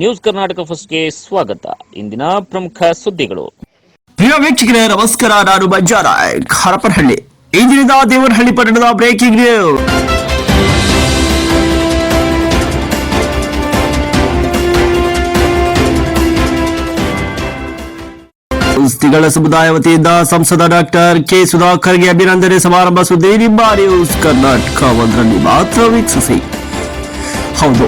News Karnataka ಫಸ್ಟ್ಗೆ ಸ್ವಾಗತ. ಇಂದಿನ ಪ್ರಮುಖ ಸುದ್ದಿಗಳು. ಪ್ರಿಯ ವೀಕ್ಷಕರೇ ನಮಸ್ಕಾರ, ನಾನು ಮಂಜಾರ ಹರಪನಹಳ್ಳಿ. ಇಂದಿನಿಂದ ದೇವನಹಳ್ಳಿ ಪಟ್ಟಣದ ಬ್ರೇಕಿಂಗ್ ನ್ಯೂಸ್. ತಿಗಳ ಸಮುದಾಯ ವತಿಯಿಂದ ಸಂಸದ ಡಾಕ್ಟರ್ ಕೆ ಸುಧಾಕರ್ಗೆ ಅಭಿನಂದನೆ ಸಮಾರಂಭ ಸುದ್ದಿ ನಿಮ್ಮ ನ್ಯೂಸ್ ಕರ್ನಾಟಕ ಒಂದರಲ್ಲಿ ಮಾತ್ರ ವೀಕ್ಷಿಸಿ. ಹೌದು,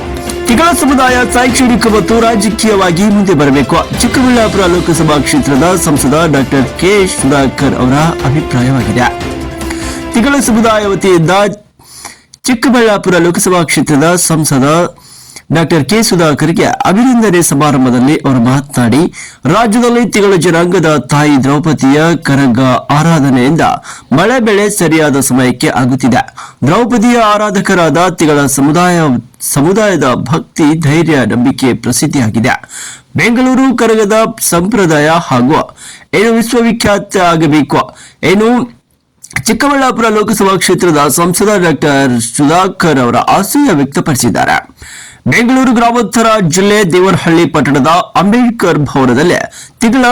ತಿಗಳ ಸಮುದಾಯ ಶೈಕ್ಷಣಿಕ ಮತ್ತು ರಾಜಕೀಯವಾಗಿ ಮುಂದೆ ಬರಬೇಕು. ಚಿಕ್ಕಬಳ್ಳಾಪುರ ಲೋಕಸಭಾ ಕ್ಷೇತ್ರದ ಸಂಸದ ಡಾಕ್ಟರ್ ಕೆ ಸುಧಾಕರ್ ಅವರ ಅಭಿಪ್ರಾಯವಾಗಿದೆ. ತಿಗಳ ಸಮುದಾಯ ವತಿಯಿಂದ ಚಿಕ್ಕಬಳ್ಳಾಪುರ ಲೋಕಸಭಾ ಕ್ಷೇತ್ರದ ಸಂಸದ ಡಾಕ್ಟರ್ ಕೆ ಸುಧಾಕರ್ಗೆ ಅಭಿನಂದನೆ ಸಮಾರಂಭದಲ್ಲಿ ಅವರು ಮಾತನಾಡಿ, ರಾಜ್ಯದಲ್ಲಿ ತಿಗಳ ಜನಾಂಗದ ತಾಯಿ ದ್ರೌಪದಿಯ ಕರಗ ಆರಾಧನೆಯಿಂದ ಮಳೆ ಬೆಳೆ ಸರಿಯಾದ ಸಮಯಕ್ಕೆ ಆಗುತ್ತಿದೆ. ದ್ರೌಪದಿಯ ಆರಾಧಕರಾದ ತಿಗಳ ಸಮುದಾಯದ ಭಕ್ತಿ, ಧೈರ್ಯ, ನಂಬಿಕೆ ಪ್ರಸಿದ್ಧಿಯಾಗಿದೆ. ಬೆಂಗಳೂರು ಕರಗದ ಸಂಪ್ರದಾಯ ಹಾಗೂ ಏನು ವಿಶ್ವವಿಖ್ಯಾತ ಆಗಬೇಕು ಏನು ಚಿಕ್ಕಬಳ್ಳಾಪುರ ಲೋಕಸಭಾ ಕ್ಷೇತ್ರದ ಸಂಸದ ಡಾಕ್ಟರ್ ಸುಧಾಕರ್ ಅವರ ಆಶಯ ವ್ಯಕ್ತಪಡಿಸಿದ್ದಾರೆ. ಬೆಂಗಳೂರು ಗ್ರಾಮಾಂತರ ಜಿಲ್ಲೆ ದೇವನಹಳ್ಳಿ ಪಟ್ಟಣದ ಅಂಬೇಡ್ಕರ್ ಭವನದಲ್ಲಿ ತಿಗಳ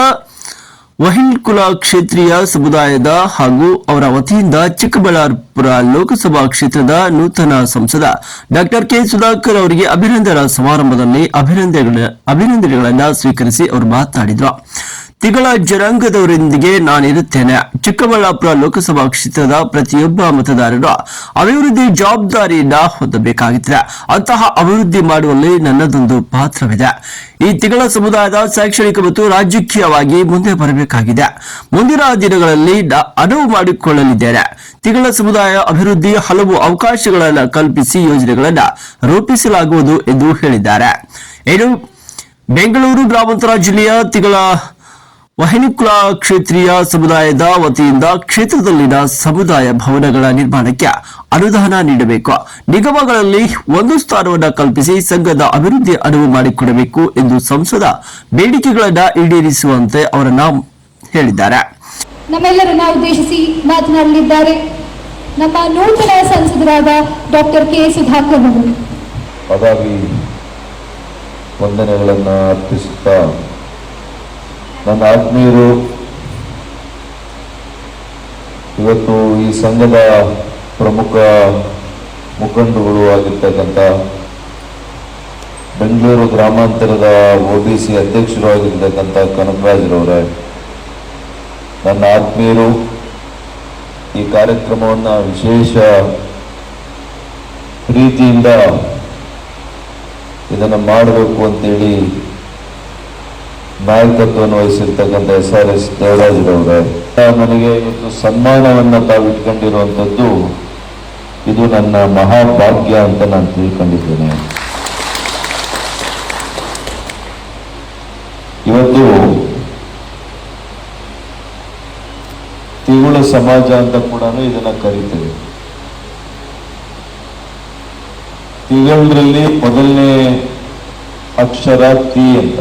ವಹಿಲ್ಕುಲ ಕ್ಷೇತ್ರೀಯ ಸಮುದಾಯದ ಹಾಗೂ ಅವರ ವತಿಯಿಂದ ಚಿಕ್ಕಬಳ್ಳಾಪುರ ಲೋಕಸಭಾ ಕ್ಷೇತ್ರದ ನೂತನ ಸಂಸದ ಡಾಕ್ಟರ್ ಕೆ ಸುಧಾಕರ್ ಅವರಿಗೆ ಅಭಿನಂದನಾ ಸಮಾರಂಭದಲ್ಲಿ ಅಭಿನಂದನೆಗಳನ್ನು ಸ್ವೀಕರಿಸಿ ಅವರು ಮಾತನಾಡಿದರು. ತಿಗಳ ಜನಾಂಗದವರೊಂದಿಗೆ ನಾನಿರುತ್ತೇನೆ. ಚಿಕ್ಕಬಳ್ಳಾಪುರ ಲೋಕಸಭಾ ಕ್ಷೇತ್ರದ ಪ್ರತಿಯೊಬ್ಬ ಮತದಾರರು ಅಭಿವೃದ್ಧಿ ಜವಾಬ್ದಾರಿಯನ್ನ ಹೊಂದಬೇಕಾಗಿದೆ. ಅಂತಹ ಅಭಿವೃದ್ಧಿ ಮಾಡುವಲ್ಲಿ ನನ್ನದೊಂದು ಪಾತ್ರವಿದೆ. ಈ ತಿಗಳ ಸಮುದಾಯದ ಶೈಕ್ಷಣಿಕ ಮತ್ತು ರಾಜಕೀಯವಾಗಿ ಮುಂದೆ ಬರಬೇಕಾಗಿದೆ. ಮುಂದಿನ ದಿನಗಳಲ್ಲಿ ಅನುವು ಮಾಡಿಕೊಳ್ಳಲಿದ್ದೇನೆ. ತಿಗಳ ಸಮುದಾಯ ಅಭಿವೃದ್ಧಿ ಹಲವು ಅವಕಾಶಗಳನ್ನು ಕಲ್ಪಿಸಿ ಯೋಜನೆಗಳನ್ನು ರೂಪಿಸಲಾಗುವುದು ಎಂದು ಹೇಳಿದ್ದಾರೆ. ಬೆಂಗಳೂರು ಗ್ರಾಮಾಂತರ ಜಿಲ್ಲೆಯ ತಿಗಳ ವಹಿನಿಕುಲ ಕ್ಷೇತ್ರೀಯ ಸಮುದಾಯದ ವತಿಯಿಂದ ಕ್ಷೇತ್ರದಲ್ಲಿನ ಸಮುದಾಯ ಭವನಗಳ ನಿರ್ಮಾಣಕ್ಕೆ ಅನುದಾನ ನೀಡಬೇಕು. ನಿಗಮಗಳಲ್ಲಿ ಒಂದು ಸ್ಥಾನವನ್ನು ಕಲ್ಪಿಸಿ ಸಂಘದ ಅಭಿವೃದ್ಧಿ ಅನುವು ಮಾಡಿಕೊಡಬೇಕು ಎಂದು ಸಂಸದ ಬೇಡಿಕೆಗಳನ್ನು ಈಡೇರಿಸುವಂತೆ ಅವರನ್ನ ಹೇಳಿದ್ದಾರೆ. ನಮ್ಮೆಲ್ಲರನ್ನ ಉದ್ದೇಶಿಸಿ ಮಾತನಾಡಲಿದ್ದಾರೆ ನಮ್ಮ ನೂತನ ಸಂಸದರಾದ ಡಾಕ್ಟರ್ ಕೆ ಸುಧಾಕರ್ ಅವರು. ಪದವಿ ವಂದನೆಗಳನ್ನು ಅರ್ಪಿಸುತ್ತಾ, ನನ್ನ ಆತ್ಮೀಯರು, ಇವತ್ತು ಈ ಸಂಘದ ಪ್ರಮುಖ ಮುಖಂಡರುಗಳು ಆಗಿರ್ತಕ್ಕಂಥ ಬೆಂಗಳೂರು ಗ್ರಾಮಾಂತರದ OBC ಅಧ್ಯಕ್ಷರು ಆಗಿರ್ತಕ್ಕಂಥ ಕನಕರಾಜರವರೇ, ನನ್ನ ಆತ್ಮೀಯರು, ಈ ಕಾರ್ಯಕ್ರಮವನ್ನು ವಿಶೇಷ ಪ್ರೀತಿಯಿಂದ ಇದನ್ನು ಮಾಡಬೇಕು ಅಂತೇಳಿ ನಾಯಕತ್ವವನ್ನು ವಹಿಸಿರ್ತಕ್ಕಂಥ SRS ದೇವರಾಜರವರೇ, ನನಗೆ ಇವತ್ತು ಸನ್ಮಾನವನ್ನು ತಾವು ಇಟ್ಕೊಂಡಿರುವಂಥದ್ದು ಇದು ನನ್ನ ಮಹಾಭಾಗ್ಯ ಅಂತ ನಾನು ತಿಳ್ಕೊಂಡಿದ್ದೇನೆ. ಇವತ್ತು ತಿಗಳ ಸಮಾಜ ಅಂತ ಕೂಡ ಇದನ್ನ ಕರೀತೇವೆ. ತಿಗಳರಲ್ಲಿ ಮೊದಲನೇ ಅಕ್ಷರ ತಿ ಅಂತ.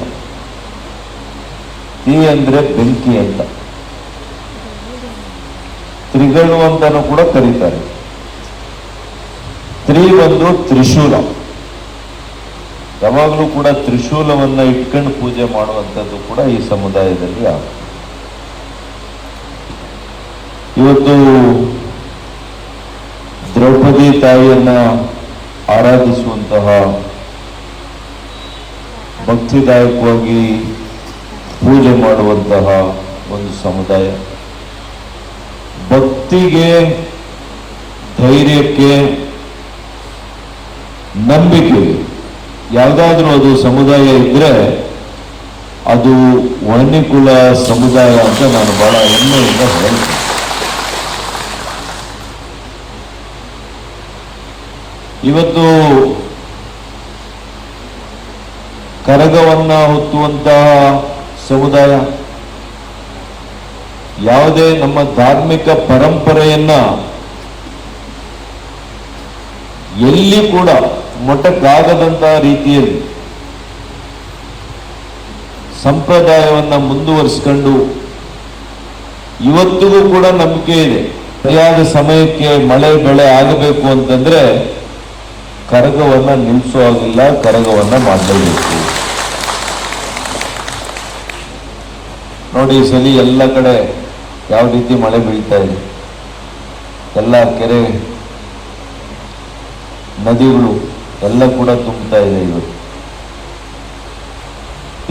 ತಿ ಅಂದ್ರೆ ಬೆಂಕಿ ಅಂತ. ತ್ರಿಗಳು ಅಂತಾನು ಕೂಡ ಕರೀತಾರೆ. ತ್ರಿ ಒಂದು ತ್ರಿಶೂಲ. ಯಾವಾಗಲೂ ಕೂಡ ತ್ರಿಶೂಲವನ್ನ ಇಟ್ಕೊಂಡು ಪೂಜೆ ಮಾಡುವಂಥದ್ದು ಕೂಡ ಈ ಸಮುದಾಯದಲ್ಲಿ ಆಗುತ್ತೆ. ಇವತ್ತು ದ್ರೌಪದಿ ತಾಯಿಯನ್ನ ಆರಾಧಿಸುವಂತಹ, ಭಕ್ತಿದಾಯಕವಾಗಿ ಪೂಜೆ ಮಾಡುವಂತಹ ಒಂದು ಸಮುದಾಯ. ಭಕ್ತಿಗೆ, ಧೈರ್ಯಕ್ಕೆ, ನಂಬಿಕೆಗೆ ಯಾವುದಾದ್ರೂ ಅದು ಸಮುದಾಯ ಇದ್ರೆ ಅದು ವಹಿನಿಕುಲ ಸಮುದಾಯ ಅಂತ ನಾನು ಬಹಳ ಹೆಮ್ಮೆಯಿಂದ ಹೇಳ್ತೀನಿ. ಇವತ್ತು ಕರಗವನ್ನ ಹೊತ್ತುವಂತಹ ಸಮುದಾಯ, ಯಾವುದೇ ನಮ್ಮ ಧಾರ್ಮಿಕ ಪರಂಪರೆಯನ್ನ ಎಲ್ಲಿ ಕೂಡ ಮೊಟಕಾಗದಂತಹ ರೀತಿಯಲ್ಲಿ ಸಂಪ್ರದಾಯವನ್ನ ಮುಂದುವರಿಸಿಕೊಂಡು ಇವತ್ತಿಗೂ ಕೂಡ ನಂಬಿಕೆ ಇದೆ. ಸರಿಯಾದ ಸಮಯಕ್ಕೆ ಮಳೆ ಬೆಳೆ ಆಗಬೇಕು ಅಂತಂದ್ರೆ ಕರಗವನ್ನ ನಿಲ್ಲಿಸೋ ಹಾಗಿಲ್ಲ, ಕರಗವನ್ನ ಮಾಡಲೇಬೇಕು. ನೋಡಿ ಈ ಸಲ ಎಲ್ಲ ಕಡೆ ಯಾವ ರೀತಿ ಮಳೆ ಬೀಳ್ತಾ ಇದೆ, ಎಲ್ಲ ಕೆರೆ ನದಿಗಳು ಎಲ್ಲ ಕೂಡ ತುಂಬುತ್ತಾ ಇದೆ.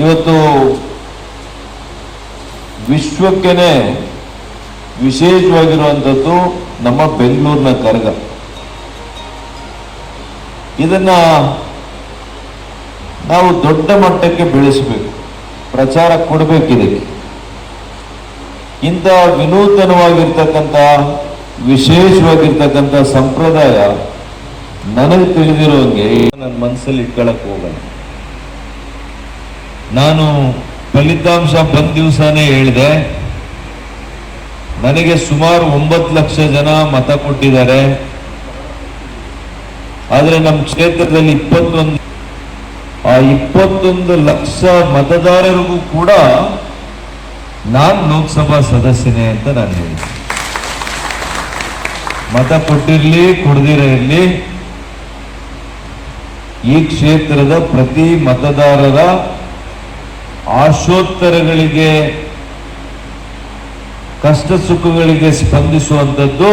ಇವತ್ತು ವಿಶ್ವಕ್ಕೆನೆ ವಿಶೇಷವಾಗಿರುವಂಥದ್ದು ನಮ್ಮ ಬೆಂಗಳೂರಿನ ಕರಗ. ಇದನ್ನ ನಾವು ದೊಡ್ಡ ಮಟ್ಟಕ್ಕೆ ಬೆಳೆಸಬೇಕು, ಪ್ರಚಾರ ಕೊಡಬೇಕಿದಕ್ಕೆ. ಇಂಥ ವಿನೂತನವಾಗಿರ್ತಕ್ಕಂಥ ವಿಶೇಷವಾಗಿರ್ತಕ್ಕಂಥ ಸಂಪ್ರದಾಯ ನನಗೆ ತಿಳಿದಿರೋಂಗೆ ನನ್ನ ಮನಸ್ಸಲ್ಲಿ ಇಟ್ಕೊಳ್ಳಕ್ಕೆ ಹೋಗಲ್ಲ. ನಾನು ಫಲಿತಾಂಶ ಬಂದ ದಿವಸನೇ ಹೇಳಿದೆ, ನನಗೆ ಸುಮಾರು 9 ಲಕ್ಷ ಜನ ಮತ ಕೊಟ್ಟಿದ್ದಾರೆ. ಆದರೆ ನಮ್ಮ ಕ್ಷೇತ್ರದಲ್ಲಿ 21 ಲಕ್ಷ ಮತದಾರರಿಗೂ ಕೂಡ ನಾನು ಲೋಕಸಭಾ ಸದಸ್ಯನೇ ಅಂತ ನಾನು ಹೇಳಿದೆ. ಮತ ಕೊಟ್ಟಿರ್ಲಿ ಕೊಡದಿರ ಇರಲಿ, ಈ ಕ್ಷೇತ್ರದ ಪ್ರತಿ ಮತದಾರರ ಆಶೋತ್ತರಗಳಿಗೆ, ಕಷ್ಟ ಸುಖಗಳಿಗೆ ಸ್ಪಂದಿಸುವಂಥದ್ದು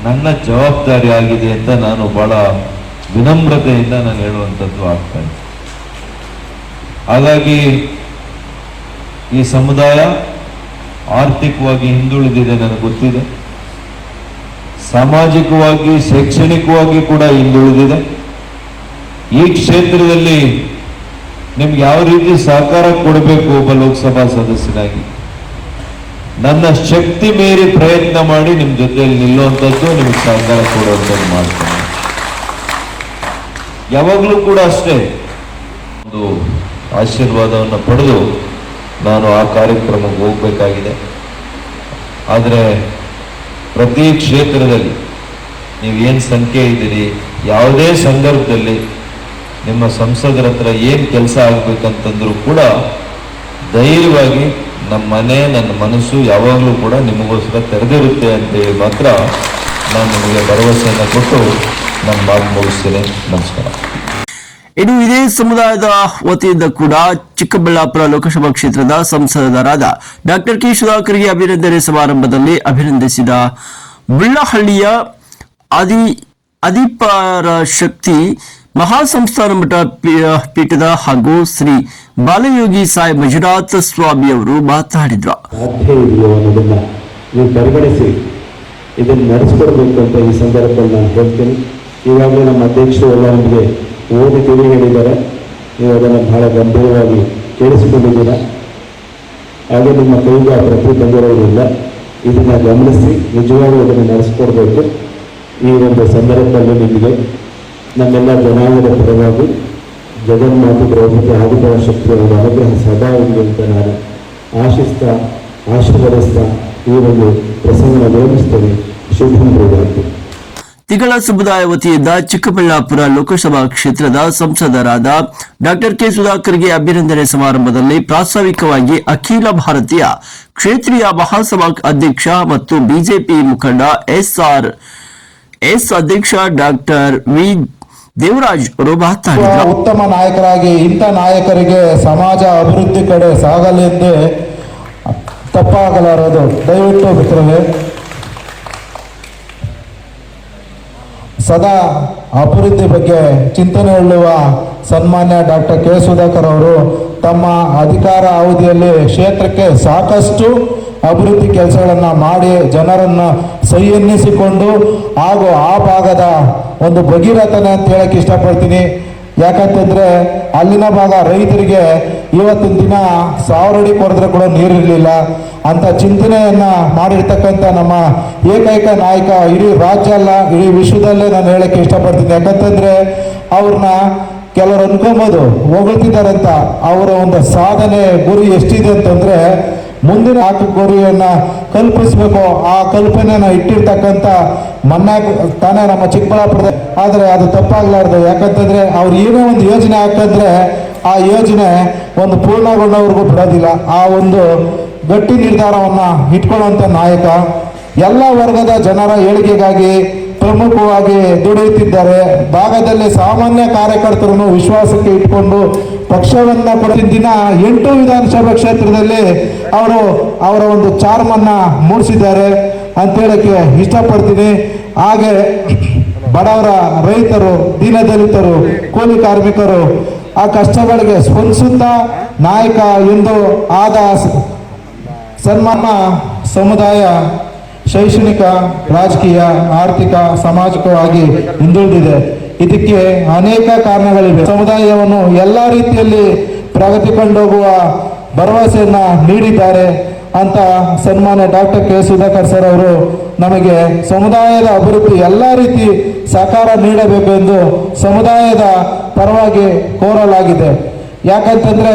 ನನ್ನ ಜವಾಬ್ದಾರಿ ಆಗಿದೆ ಅಂತ ನಾನು ಬಹಳ ವಿನಮ್ರತೆಯಿಂದ ನಾನು ಹೇಳುವಂಥದ್ದು ಆಗ್ತದೆ. ಹಾಗಾಗಿ ಈ ಸಮುದಾಯ ಆರ್ಥಿಕವಾಗಿ ಹಿಂದುಳಿದಿದೆ, ನನಗೆ ಗೊತ್ತಿದೆ. ಸಾಮಾಜಿಕವಾಗಿ, ಶೈಕ್ಷಣಿಕವಾಗಿ ಕೂಡ ಹಿಂದುಳಿದಿದೆ. ಈ ಕ್ಷೇತ್ರದಲ್ಲಿ ನಿಮ್ಗೆ ಯಾವ ರೀತಿ ಸಹಕಾರ ಕೊಡಬೇಕು, ಒಬ್ಬ ಲೋಕಸಭಾ ಸದಸ್ಯನಾಗಿ ನನ್ನ ಶಕ್ತಿ ಮೀರಿ ಪ್ರಯತ್ನ ಮಾಡಿ ನಿಮ್ಮ ಜೊತೆಯಲ್ಲಿ ನಿಲ್ಲುವಂಥದ್ದು, ನಿಮಗೆ ಸಹಕಾರ ಕೊಡುವಂಥದ್ದು ಮಾಡ್ತೇನೆ. ಯಾವಾಗಲೂ ಕೂಡ ಅಷ್ಟೇ ಒಂದು ಆಶೀರ್ವಾದವನ್ನು ಪಡೆದು ನಾನು ಆ ಕಾರ್ಯಕ್ರಮಕ್ಕೆ ಹೋಗಬೇಕಾಗಿದೆ. ಆದರೆ ಪ್ರತಿ ಕ್ಷೇತ್ರದಲ್ಲಿ ನೀವೇನು ಸಂಖ್ಯೆ ಇದ್ದೀರಿ, ಯಾವುದೇ ಸಂದರ್ಭದಲ್ಲಿ ನಿಮ್ಮ ಸಂಸದರ ಹತ್ರ ಏನು ಕೆಲಸ ಆಗಬೇಕಂತಂದ್ರೂ ಕೂಡ ಧೈರ್ಯವಾಗಿ ನಮ್ಮ ಮನೆ, ನನ್ನ ಮನಸ್ಸು ಯಾವಾಗಲೂ ಕೂಡ ನಿಮಗೋಸ್ಕರ ತೆರೆದಿರುತ್ತೆ ಅಂತೇಳಿ ಮಾತ್ರ ನಾನು ನಿಮಗೆ ಭರವಸೆಯನ್ನು ಕೊಟ್ಟು ನನ್ನ ಮಾತು ಮುಗಿಸ್ತೇನೆ. ನಮಸ್ಕಾರ. ಇನ್ನು ಇದೇ ಸಮುದಾಯದ ವತಿಯಿಂದ ಕೂಡ ಚಿಕ್ಕಬಳ್ಳಾಪುರ ಲೋಕಸಭಾ ಕ್ಷೇತ್ರದ ಸಂಸದರಾದ ಡಾಕ್ಟರ್ ಕೆ ಸುಧಾಕರ್ಗೆ ಅಭಿನಂದನೆ ಸಮಾರಂಭದಲ್ಲಿ ಅಭಿನಂದಿಸಿದ ಬುಳ್ಳಹಳ್ಳಿಯ ಅಧಿಪರ ಶಕ್ತಿ ಮಹಾಸಂಸ್ಥಾನ ಮಠ ಪೀಠದ ಹಾಗೂ ಶ್ರೀ ಬಾಲಯೋಗಿ ಸಾಯಿ ಮಂಜುನಾಥ ಸ್ವಾಮಿ ಅವರು ಮಾತನಾಡಿದ್ರು. ಸಾಧ್ಯ ಇದೆಯೋ ಅನ್ನೋದನ್ನ ನೀವು ಪರಿಗಣಿಸಿ ಇದನ್ನು ನಡೆಸಿಕೊಡ್ಬೇಕು ಅಂತ ಈ ಸಂದರ್ಭದಲ್ಲಿ ನಾನು ಹೇಳ್ತೀನಿ. ಈಗಾಗಲೇ ನಮ್ಮ ಅಧ್ಯಕ್ಷರು ಎಲ್ಲ ನಮಗೆ ಓದಿ ತಿಳಿ ಹೇಳಿದ್ದಾರೆ, ನೀವು ಅದನ್ನು ಬಹಳ ಗಂಭೀರವಾಗಿ ಕೇಳಿಸಿಕೊಂಡಿದ್ದೀರಾ. ಹಾಗೆ ನಿಮ್ಮ ಕೈಗೆ ಪ್ರತಿ ಬಂದಿರೋದಿಲ್ಲ, ಇದನ್ನು ಗಮನಿಸಿ ನಿಜವಾಗ್ಲೂ ಅದನ್ನು ನಡೆಸಿಕೊಡ್ಬೇಕು. ಈ ಒಂದು ಸಂದರ್ಭದಲ್ಲಿ ನಿಮಗೆ ನಮ್ಮೆಲ್ಲ ಜನಾಂಗದ ಪರವಾಗಿ ಜಗನ್ಮಾತೆ ದ್ರೌಪದಿ ಆದಿಪರ ಶಕ್ತಿಯವರ ಅನುಗ್ರಹ ಸದಾ ಇರಲಿ ಅಂತ ನಾನು ಆಶೀರ್ವದಿಸ್ತಾ ಈ ಒಂದು ಪ್ರಸಂಗ ನಿರ್ಮಿಸ್ತೇನೆ. ಶುಭ. ತಿಗಳ ಸಮುದಾಯ ವತಿಯಿಂದ ಚಿಕ್ಕಬಳ್ಳಾಪುರ ಲೋಕಸಭಾ ಕ್ಷೇತ್ರದ ಸಂಸದರಾದ ಡಾಕ್ಟರ್ ಕೆ ಸುಧಾಕರ್ಗೆ ಅಭಿನಂದನೆ ಸಮಾರಂಭದಲ್ಲಿ ಪ್ರಾಸ್ತಾವಿಕವಾಗಿ ಅಖಿಲ ಭಾರತೀಯ ಕ್ಷೇತ್ರೀಯ ಮಹಾಸಭಾ ಅಧ್ಯಕ್ಷ ಮತ್ತು ಬಿಜೆಪಿ ಮುಖಂಡ ಎಸ್ ಅಧ್ಯಕ್ಷ ಡಾಕ್ಟರ್ ವಿ ದೇವರಾಜ್ ಅವರು ಮಾತನಾಡಿದರು. ಉತ್ತಮ ನಾಯಕರಾಗಿ ಇಂಥ ನಾಯಕರಿಗೆ ಸಮಾಜ ಅಭಿವೃದ್ಧಿ ಕಡೆ ಸಾಗಲೆಂದೇ ತಪ್ಪಾಗಲಾರದು. ದಯವಿಟ್ಟು ಮಿತ್ರರೇ, ಸದಾ ಅಭಿವೃದ್ಧಿ ಬಗ್ಗೆ ಚಿಂತನೆ ಉಳ್ಳುವ ಸನ್ಮಾನ್ಯ ಡಾಕ್ಟರ್ ಕೆ ಸುಧಾಕರ್ ಅವರು ತಮ್ಮ ಅಧಿಕಾರ ಅವಧಿಯಲ್ಲಿ ಕ್ಷೇತ್ರಕ್ಕೆ ಸಾಕಷ್ಟು ಅಭಿವೃದ್ಧಿ ಕೆಲಸಗಳನ್ನು ಮಾಡಿ ಜನರನ್ನು ಸಂಯನ್ನಿಸಿಕೊಂಡು ಹಾಗೂ ಆ ಭಾಗದ ಒಂದು ಭಗೀರಥನೆ ಅಂತ ಹೇಳಕ್ಕೆ ಇಷ್ಟಪಡ್ತೀನಿ. ಯಾಕಂತಂದರೆ ಅಲ್ಲಿನ ಭಾಗ ರೈತರಿಗೆ ಇವತ್ತಿನ ದಿನ 1000 ಅಡಿ ಕೊರೆದ್ರೆ ಕೂಡ ನೀರಿರಲಿಲ್ಲ. ಅಂಥ ಚಿಂತನೆಯನ್ನು ಮಾಡಿರ್ತಕ್ಕಂಥ ನಮ್ಮ ಏಕೈಕ ನಾಯಕ ಇಡೀ ರಾಜ್ಯ ಅಲ್ಲ, ಇಡೀ ವಿಶ್ವದಲ್ಲೇ ನಾನು ಹೇಳಕ್ಕೆ ಇಷ್ಟಪಡ್ತೀನಿ. ಯಾಕಂತಂದರೆ ಅವ್ರನ್ನ ಕೆಲವರು ಅನ್ಕೊಬೋದು ಹೊಗಳ್ತಿದ್ದಾರಂತ. ಅವರ ಒಂದು ಸಾಧನೆ ಗುರಿ ಎಷ್ಟಿದೆ ಅಂತಂದರೆ ಮುಂದಿನ ಗುರಿಯನ್ನು ಕಲ್ಪಿಸಬೇಕು. ಆ ಕಲ್ಪನೆಯನ್ನು ಇಟ್ಟಿರ್ತಕ್ಕಂಥ ಮನ್ನಾ ತಾನೇ ನಮ್ಮ ಚಿಕ್ಕಬಳ್ಳಾಪುರದ. ಆದರೆ ಅದು ತಪ್ಪಾಗಲಾರ್ದು. ಯಾಕಂತಂದರೆ ಅವ್ರು ಏನೇ ಒಂದು ಯೋಜನೆ ಹಾಕಿದ್ರೆ ಆ ಯೋಜನೆ ಒಂದು ಪೂರ್ಣಗೊಂಡವ್ರಿಗೂ ಬಿಡೋದಿಲ್ಲ. ಆ ಒಂದು ಗಟ್ಟಿ ನಿರ್ಧಾರವನ್ನು ಇಟ್ಕೊಳ್ಳುವಂಥ ನಾಯಕ. ಎಲ್ಲ ವರ್ಗದ ಜನರ ಏಳಿಗೆಗಾಗಿ ಪ್ರಮುಖವಾಗಿ ದುಡಿಯುತ್ತಿದ್ದಾರೆ. ಭಾಗದಲ್ಲಿ ಸಾಮಾನ್ಯ ಕಾರ್ಯಕರ್ತರನ್ನು ವಿಶ್ವಾಸಕ್ಕೆ ಇಟ್ಕೊಂಡು ಪಕ್ಷವನ್ನ ಕೊಡಿದ ದಿನ 8 ವಿಧಾನಸಭಾ ಕ್ಷೇತ್ರದಲ್ಲಿ ಅವರು ಅವರ ಒಂದು ಚಾರ್ಮನ್ನ ಮೂಡಿಸಿದ್ದಾರೆ ಅಂತ ಹೇಳಕ್ಕೆ ಇಷ್ಟಪಡ್ತೀನಿ. ಹಾಗೆ ಬಡವರ, ರೈತರು, ದೀನದಲಿತರು, ಕೂಲಿ ಕಾರ್ಮಿಕರು ಆ ಕಷ್ಟಗಳಿಗೆ ಸ್ಪಂದಿಸುತ್ತಾ ನಾಯಕ ಎಂದು ಆದ ಸನ್ಮಾನ ಸಮುದಾಯ ಶೈಕ್ಷಣಿಕ, ರಾಜಕೀಯ, ಆರ್ಥಿಕ, ಸಾಮಾಜಿಕವಾಗಿ ಹಿಂದುಳಿದಿದೆ. ಇದಕ್ಕೆ ಅನೇಕ ಕಾರಣಗಳಿವೆ. ಸಮುದಾಯವನ್ನು ಎಲ್ಲ ರೀತಿಯಲ್ಲಿ ಪ್ರಗತಿ ಕೊಂಡೋಗುವ ಭರವಸೆಯನ್ನ ನೀಡಿದ್ದಾರೆ ಅಂತ ಸನ್ಮಾನ್ಯ ಡಾಕ್ಟರ್ ಕೆ ಸುಧಾಕರ್ ಸರ್ ಅವರು ನಮಗೆ ಸಮುದಾಯದ ಅಭಿವೃದ್ಧಿ ಎಲ್ಲ ರೀತಿ ಸಹಕಾರ ನೀಡಬೇಕು ಎಂದು ಸಮುದಾಯದ ಪರವಾಗಿ ಕೋರಲಾಗಿದೆ. ಯಾಕಂತಂದ್ರೆ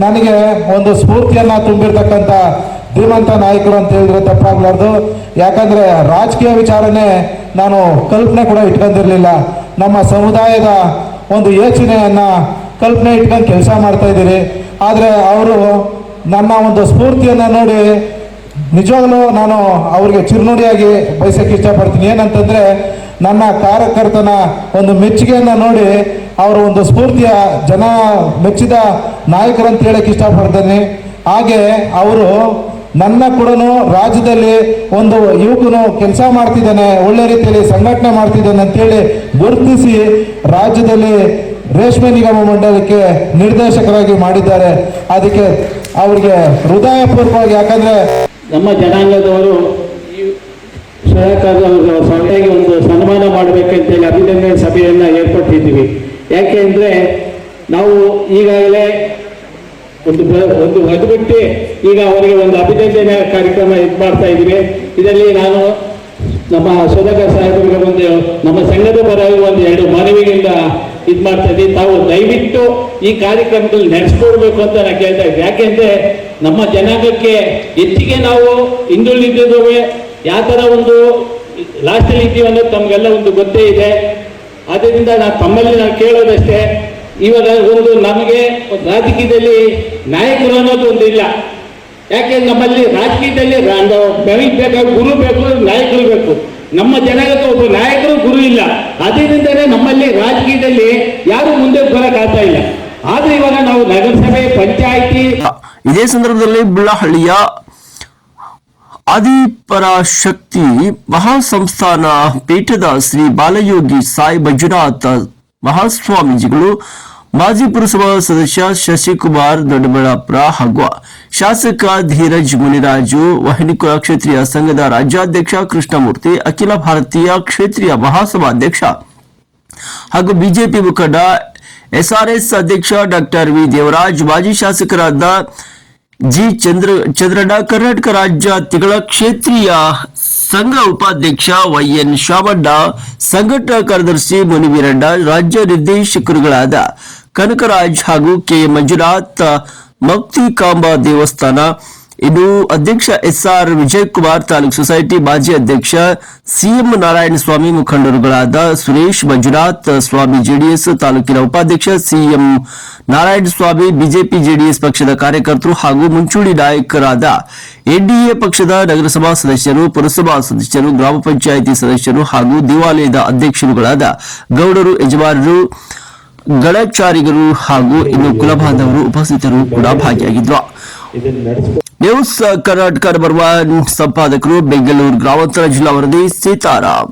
ನನಗೆ ಒಂದು ಸ್ಫೂರ್ತಿಯನ್ನ ತುಂಬಿರ್ತಕ್ಕಂಥ ಧೀಮಂತ ನಾಯಕರು ಅಂತ ಹೇಳಿದ್ರೆ ತಪ್ಪಾಗ್ಲಾರ್ದು. ಯಾಕಂದ್ರೆ ರಾಜಕೀಯ ವಿಚಾರನೆ ನಾನು ಕಲ್ಪನೆ ಕೂಡ ಇಟ್ಕೊಂಡಿರ್ಲಿಲ್ಲ. ನಮ್ಮ ಸಮುದಾಯದ ಒಂದು ಯೋಚನೆಯನ್ನ ಕಲ್ಪನೆ ಇಟ್ಕೊಂಡು ಕೆಲಸ ಮಾಡ್ತಾ ಇದ್ದೀರಿ. ಆದರೆ ಅವರು ನನ್ನ ಒಂದು ಸ್ಫೂರ್ತಿಯನ್ನ ನೋಡಿ ನಿಜವಾಗ್ಲೂ ನಾನು ಅವ್ರಿಗೆ ಚಿರುನುಡಿಯಾಗಿ ಬಯಸಕ್ಕೆ ಇಷ್ಟಪಡ್ತೀನಿ. ಏನಂತಂದ್ರೆ ನನ್ನ ಕಾರ್ಯಕರ್ತನ ಒಂದು ಮೆಚ್ಚುಗೆಯನ್ನ ನೋಡಿ ಅವರ ಒಂದು ಸ್ಫೂರ್ತಿಯ ಜನ ಮೆಚ್ಚಿದ ನಾಯಕರಂತ ಹೇಳಕ್ಕೆ ಇಷ್ಟಪಡ್ತೀನಿ. ಹಾಗೆ ಅವರು ನನ್ನ ಕೂಡ ರಾಜ್ಯದಲ್ಲಿ ಒಂದು ಯುವಕನು ಕೆಲಸ ಮಾಡ್ತಿದ್ದಾನೆ, ಒಳ್ಳೆ ರೀತಿಯಲ್ಲಿ ಸಂಘಟನೆ ಮಾಡ್ತಿದ್ದಾನೆ ಅಂತೇಳಿ ಗುರುತಿಸಿ ರಾಜ್ಯದಲ್ಲಿ ರೇಷ್ಮೆ ನಿಗಮ ಮಂಡಲಕ್ಕೆ ನಿರ್ದೇಶಕರಾಗಿ ಮಾಡಿದ್ದಾರೆ. ಅದಕ್ಕೆ ಅವರಿಗೆ ಹೃದಯಪೂರ್ವಕವಾಗಿ, ಯಾಕಂದ್ರೆ ನಮ್ಮ ಜನಾಂಗದವರು ಈ ಸುಧಾಕರ್ ಸಭೆಗೆ ಒಂದು ಸನ್ಮಾನ ಮಾಡಬೇಕಂತೇಳಿ ಅಭಿನಂದನೆ ಸಭೆಯನ್ನು ಏರ್ಪಟ್ಟಿದ್ದೀವಿ. ಯಾಕೆ ಅಂದರೆ ನಾವು ಈಗಾಗಲೇ ಒಂದು ಒದಬಿಟ್ಟು ಈಗ ಅವರಿಗೆ ಒಂದು ಅಭಿನಂದನೆ ಕಾರ್ಯಕ್ರಮ ಇದು ಮಾಡ್ತಾ ಇದ್ದೀವಿ. ಇದರಲ್ಲಿ ನಾನು ನಮ್ಮ ಸುಧಾಕರ್ ಸಾಹೇಬರಿಗೆ ಒಂದು ನಮ್ಮ ಸಂಘದ ಪರವಾಗಿ ಒಂದು 2 ಮನವಿಯಿಂದ ಇದು ಮಾಡ್ತಾ ಇದ್ದೀವಿ. ತಾವು ದಯವಿಟ್ಟು ಈ ಕಾರ್ಯಕ್ರಮದಲ್ಲಿ ನಡೆಸ್ಕೊಡ್ಬೇಕು ಅಂತ ನಾನು ಕೇಳ್ತಾ ಇದ್ದೆ. ಯಾಕೆಂದ್ರೆ ನಮ್ಮ ಜನಾಂಗಕ್ಕೆ ಹೆಚ್ಚಿಗೆ ನಾವು ಹಿಂದುಳಿದಿದ್ದು ಯಾವ ಥರ ಒಂದು ಲಾಸ್ಟಲ್ಲಿ ಇದ್ದೀವಿ ಅನ್ನೋದು ತಮಗೆಲ್ಲ ಒಂದು ಗೊತ್ತೇ ಇದೆ. ಆದ್ದರಿಂದ ತಮ್ಮಲ್ಲಿ ನಾನು ಕೇಳೋದಷ್ಟೇ, ಇವಾಗ ಒಂದು ನಮಗೆ ರಾಜಕೀಯದಲ್ಲಿ ನಾಯಕರು ಅನ್ನೋದು ಒಂದು ಇಲ್ಲ. ಯಾಕೆಂದ್ರೆ ನಮ್ಮಲ್ಲಿ ರಾಜಕೀಯದಲ್ಲಿ ಬೆಳಗ್ಗೆ ಬೇಕಾದ ಗುರು ಬೇಕು, ನಾಯಕರು ಬೇಕು. ನಮ್ಮ ಜನಾಂಗಕ್ಕೆ ಒಬ್ಬ ನಾಯಕರು, ಗುರು ಇಲ್ಲ. ಅದರಿಂದಲೇ ನಮ್ಮಲ್ಲಿ ರಾಜಕೀಯದಲ್ಲಿ ಯಾರು ಮುಂದೆ ಬರಕ್ಕಾಗ್ತಾ ಇಲ್ಲ. ಆದ್ರೆ ಇವಾಗ ನಾವು ನಗರಸಭೆ, ಪಂಚಾಯಿತಿ. ಇದೇ ಸಂದರ್ಭದಲ್ಲಿ ಬುಳ್ಳಹಳ್ಳಿಯ ಆದಿಪರಾಶಕ್ತಿ ಮಹಾಸಂಸ್ಥಾನ ಪೀಠದ ಶ್ರೀ ಬಾಲಯೋಗಿ ಸಾಯಿ ಮಂಜುನಾಥ ಮಹಾಸ್ವಾಮೀಜಿಗಳು, ಮಾಜಿ ಪುರಸಭಾ ಸದಸ್ಯ ಶಶಿಕುಮಾರ್ ದೊಡ್ಡಬಳ್ಳಾಪುರ ಹಾಗೂ ಶಾಸಕ ಧೀರಜ್ ಮುನಿರಾಜು, ವಹಿನಿಕುಲ ಕ್ಷೇತ್ರೀಯ ಸಂಘದ ರಾಜ್ಯಾಧ್ಯಕ್ಷ ಕೃಷ್ಣಮೂರ್ತಿ, ಅಖಿಲ ಭಾರತೀಯ ಕ್ಷೇತ್ರೀಯ ಮಹಾಸಭಾಧ್ಯಕ್ಷ ಹಾಗೂ ಬಿಜೆಪಿ ಮುಖಂಡ ಎಸ್ಆರ್ಎಸ್ ಅಧ್ಯಕ್ಷ ಡಾಕ್ಟರ್ ವಿ ದೇವರಾಜ್, ಮಾಜಿ ಶಾಸಕರಾದ ಜಿ ಚಂದ್ರಣ್ಣ, ಕರ್ನಾಟಕ ರಾಜ್ಯ ತಿಗಳ ಕ್ಷೇತ್ರೀಯ ಸಂಘ ಉಪಾಧ್ಯಕ್ಷ ವೈಎನ್ ಶಾಮಣ್ಣ, ಸಂಘಟನಾ ಕಾರ್ಯದರ್ಶಿ ಮುನಿವೀರಣ್ಣ, ರಾಜ್ಯ ನಿರ್ದೇಶಕರುಗಳಾದ ಕನಕರಾಜ್ ಹಾಗೂ ಕೆ ಮಂಜುನಾಥ್, ಮುಕ್ತಿಕಾಂಬ ದೇವಸ್ಥಾನ, ಇನ್ನು ಅಧ್ಯಕ್ಷ ಎಸ್ಆರ್ ವಿಜಯಕುಮಾರ್, ತಾಲೂಕು ಸೊಸೈಟಿ ಮಾಜಿ ಅಧ್ಯಕ್ಷ ಸಿಎಂ ನಾರಾಯಣಸ್ವಾಮಿ, ಮುಖಂಡರುಗಳಾದ ಸುರೇಶ್, ಮಂಜುನಾಥ್ ಸ್ವಾಮಿ, ಜೆಡಿಎಸ್ ತಾಲೂಕಿನ ಉಪಾಧ್ಯಕ್ಷ ಸಿಎಂ ನಾರಾಯಣಸ್ವಾಮಿ, ಬಿಜೆಪಿ ಜೆಡಿಎಸ್ ಪಕ್ಷದ ಕಾರ್ಯಕರ್ತರು ಹಾಗೂ ಮುಂಚೂಣಿ ನಾಯಕರಾದ ಎನ್ಡಿಎ ಪಕ್ಷದ ನಗರಸಭಾ ಸದಸ್ಯರು, ಪುರಸಭಾ ಸದಸ್ಯರು, ಗ್ರಾಮ ಪಂಚಾಯಿತಿ ಸದಸ್ಯರು ಹಾಗೂ ದೇವಾಲಯದ ಅಧ್ಯಕ್ಷರುಗಳಾದ ಗೌಡರು, ಯಜಮಾನರು, ಗಣಚಾರಿಗರು ಹಾಗೂ ಇನ್ನು ಕುಲಬಾಂಧವರು ಉಪಸ್ಥಿತರು ಕೂಡ ಭಾಗಿಯಾಗಿದ್ರು. ನ್ಯೂಸ್ ಕರ್ನಾಟಕ ನಂಬರ್ 1 ಸಂಪಾದಕರು, ಬೆಂಗಳೂರು ಗ್ರಾಮಾಂತರ ಜಿಲ್ಲಾ ವರದಿ ಸೀತಾರಾಮ್.